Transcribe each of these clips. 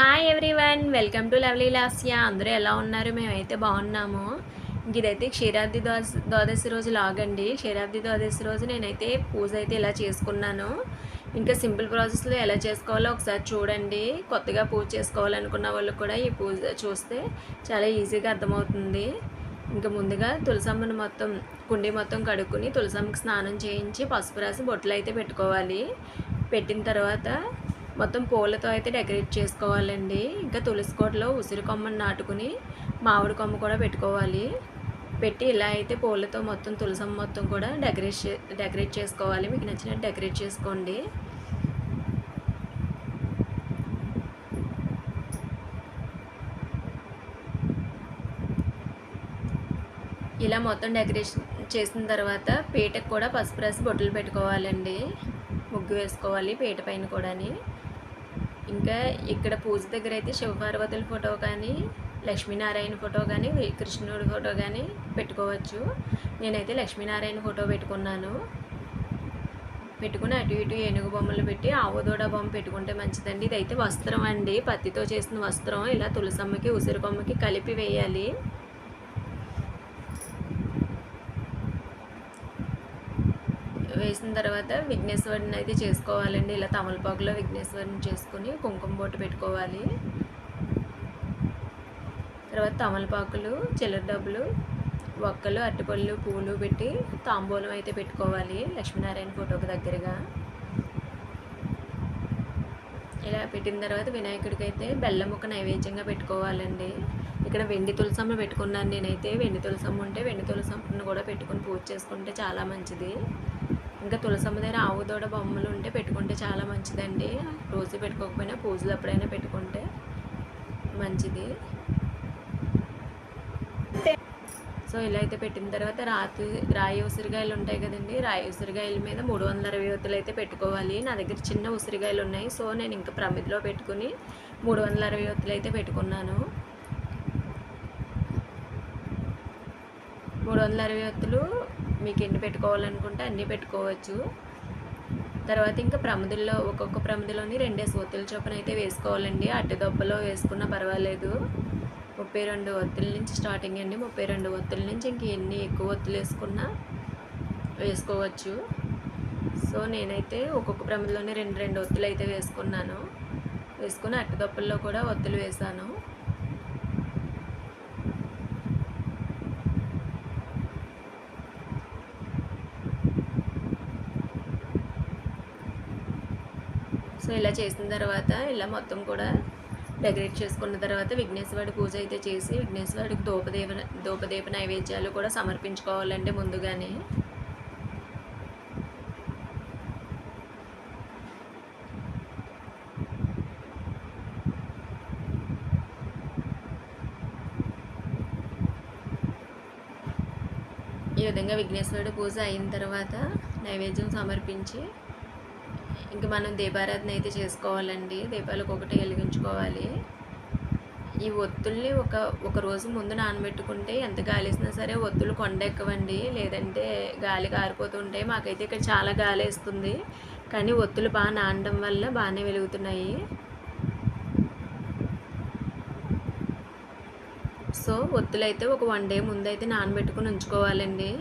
Hi everyone, welcome to lovely Lasya. అందరూ ఎలా ఉన్నారు? మేమైతే బాగున్నాము. ఇదైతే క్షీరాబ్ది ద్వాదశి రోజు లాగండి. క్షీరాబ్ది ద్వాదశి రోజు నేనైతే పూజ అయితే ఇలా చేసుకున్నాను. ఇంకా సింపుల్ ప్రాసెస్లో ఎలా చేసుకోవాలో ఒకసారి చూడండి. కొత్తగా పూజ చేసుకోవాలనుకున్న వాళ్ళు కూడా ఈ పూజ చూస్తే చాలా ఈజీగా అర్థమవుతుంది. ఇంకా ముందుగా తులసమ్మను మొత్తం కుండీ మొత్తం కడుక్కుని తులసమ్మకి స్నానం చేయించి పసుపు రాసి బొట్లు అయితే పెట్టుకోవాలి. పెట్టిన తర్వాత మొత్తం పూలతో అయితే డెకరేట్ చేసుకోవాలండి. ఇంకా తులసి కోటలో ఉసిరి కొమ్మను నాటుకుని మామిడి కొమ్మ కూడా పెట్టుకోవాలి. పెట్టి ఇలా అయితే పూలతో మొత్తం తులసమ్మ మొత్తం కూడా డెకరేట్ చేసుకోవాలి. మీకు నచ్చినట్టు డెకరేట్ చేసుకోండి. ఇలా మొత్తం డెకరేషన్ చేసిన తర్వాత పీటకు కూడా పసుపు రాసి బొట్టలు పెట్టుకోవాలండి. ముగ్గు వేసుకోవాలి పీట పైన కూడాని. ఇంకా ఇక్కడ పూజ దగ్గర అయితే శివపార్వతుల ఫోటో కానీ లక్ష్మీనారాయణ ఫోటో కానీ కృష్ణుడి ఫోటో కానీ పెట్టుకోవచ్చు. నేనైతే లక్ష్మీనారాయణ ఫోటో పెట్టుకున్నాను. పెట్టుకుని అటు ఇటు ఏనుగు బొమ్మలు పెట్టి ఆవుదూడ బొమ్మ పెట్టుకుంటే మంచిదండి. ఇదైతే వస్త్రం అండి, పత్తితో చేసిన వస్త్రం. ఇలా తులసమ్మకి ఉసిరి కొమ్మకి కలిపి వేయాలి. వేసిన తర్వాత విఘ్నేశ్వరుని అయితే చేసుకోవాలండి. ఇలా తమలపాకులో విఘ్నేశ్వరుని చేసుకుని కుంకుమ బొట్టు పెట్టుకోవాలి. తర్వాత తమలపాకులు, చిల్లర డబ్బులు, ఒక్కలు, అరటిపళ్ళు, పూలు పెట్టి తాంబూలం అయితే పెట్టుకోవాలి లక్ష్మీనారాయణ ఫోటోకి దగ్గరగా. ఇలా పెట్టిన తర్వాత వినాయకుడికి అయితే బెల్లం ముక్క నైవేద్యంగా పెట్టుకోవాలండి. ఇక్కడ వెండి తులసమ్మ పెట్టుకున్నాను నేనైతే. వెండి తులసమ్మ ఉంటే వెండి తులసమ్మను కూడా పెట్టుకుని పూజ చేసుకుంటే చాలా మంచిది. ఇంకా తులసమ్మ దగ్గర ఆవుదూడ బొమ్మలు ఉంటే పెట్టుకుంటే చాలా మంచిదండి. రోజు పెట్టుకోకపోయినా పూజలు ఎప్పుడైనా పెట్టుకుంటే మంచిది. సో ఇలా అయితే పెట్టిన తర్వాత రాయి ఉసిరికాయలు ఉంటాయి కదండి. రాయి ఉసిరికాయల మీద 360 ఒత్తులు అయితే పెట్టుకోవాలి. నా దగ్గర చిన్న ఉసిరికాయలు ఉన్నాయి. సో నేను ఇంకా ప్రమిదిలో పెట్టుకుని 360 ఒత్తులు అయితే పెట్టుకున్నాను. 360 ఒత్తులు మీకు ఎన్ని పెట్టుకోవాలనుకుంటే అన్నీ పెట్టుకోవచ్చు. తర్వాత ఇంకా ప్రమిదుల్లో ఒక్కొక్క ప్రమిదిలోని 2 ఒత్తుల చొప్పున అయితే వేసుకోవాలండి. అట్టి దొబ్బలో వేసుకున్నా పర్వాలేదు. 32 ఒత్తుల నుంచి స్టార్టింగ్ అండి. 32 ఒత్తుల నుంచి ఇంక ఎన్ని ఎక్కువ ఒత్తులు వేసుకున్నా వేసుకోవచ్చు. సో నేనైతే ఒక్కొక్క ప్రమిదిలోని 2 ఒత్తులు అయితే వేసుకున్నాను. వేసుకుని అట్టి దొబ్బల్లో కూడా ఒత్తులు వేసాను. సో ఇలా చేసిన తర్వాత ఇలా మొత్తం కూడా డెకరేట్ చేసుకున్న తర్వాత విఘ్నేశ్వరుడి పూజ అయితే చేసి విఘ్నేశ్వరుడికి ధూపదీప నైవేద్యాలు కూడా సమర్పించుకోవాలండి ముందుగానే. ఈ విధంగా విఘ్నేశ్వరుడి పూజ అయిన తర్వాత నైవేద్యం సమర్పించి ఇంక మనం దీపారాధన అయితే చేసుకోవాలండి. దీపాలు ఒక్కొక్కటి వెలిగించుకోవాలి. ఈ ఒత్తుల్ని ఒక రోజు ముందు నానబెట్టుకుంటే ఎంత గాలి వేసినా సరే ఒత్తులు కొండెక్కవండి. లేదంటే గాలి కారిపోతుంటాయి. మాకైతే ఇక్కడ చాలా గాలి వేస్తుంది, కానీ ఒత్తులు బాగా నానడం వల్ల బాగానే వెలుగుతున్నాయి. సో ఒత్తులు అయితే ఒక 1 డే ముందైతే నానబెట్టుకుని ఉంచుకోవాలండి.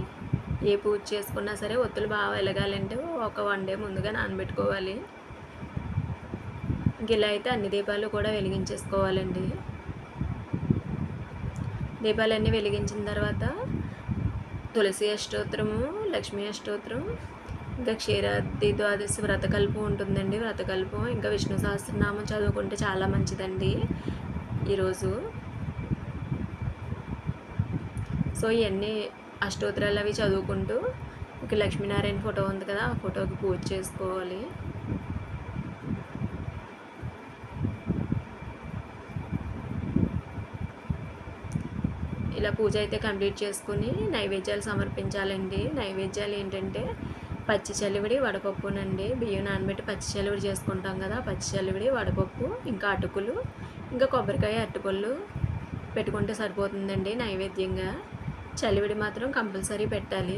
ఏ పూజ చేసుకున్నా సరే ఒత్తులు బాగా వెలగాలంటే ఒక 1 డే ముందుగా నానబెట్టుకోవాలి. ఇంక ఇలా అయితే అన్ని దీపాలు కూడా వెలిగించేసుకోవాలండి. దీపాలన్నీ వెలిగించిన తర్వాత తులసి అష్టోత్తరము, లక్ష్మీ అష్టోత్తరం, ఇంకా క్షీరాబ్ది ద్వాదశి వ్రతకల్పం ఉంటుందండి. వ్రతకల్పం ఇంకా విష్ణు సహస్రనామం చదువుకుంటే చాలా మంచిదండి ఈరోజు. సో ఇవన్నీ అష్టోత్తరాలు అవి చదువుకుంటూ ఇక లక్ష్మీనారాయణ ఫోటో ఉంది కదా, ఆ ఫోటోకి పూజ చేసుకోవాలి. ఇలా పూజ అయితే కంప్లీట్ చేసుకుని నైవేద్యాలు సమర్పించాలండి. నైవేద్యాలు ఏంటంటే పచ్చి చలివిడి, వడపప్పునండి. బియ్యం నానబెట్టి పచ్చి చలివిడి చేసుకుంటాం కదా, పచ్చి చలివిడి, వడపప్పు, ఇంకా అటుకులు, ఇంకా కొబ్బరికాయ, అరటిపళ్ళు పెట్టుకుంటే సరిపోతుందండి నైవేద్యంగా. చలివిడి మాత్రం కంపల్సరీ పెట్టాలి.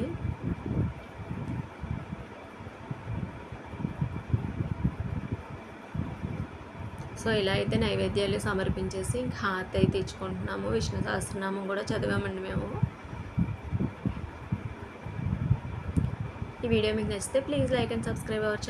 సో ఇలా అయితే నైవేద్యాలు సమర్పించేసి ఇంక హారతి అయితే ఇచ్చుకుంటున్నాము. విష్ణు సహస్రనామం కూడా చదివామండి మేము. ఈ వీడియో మీకు నచ్చితే please like and subscribe our channel.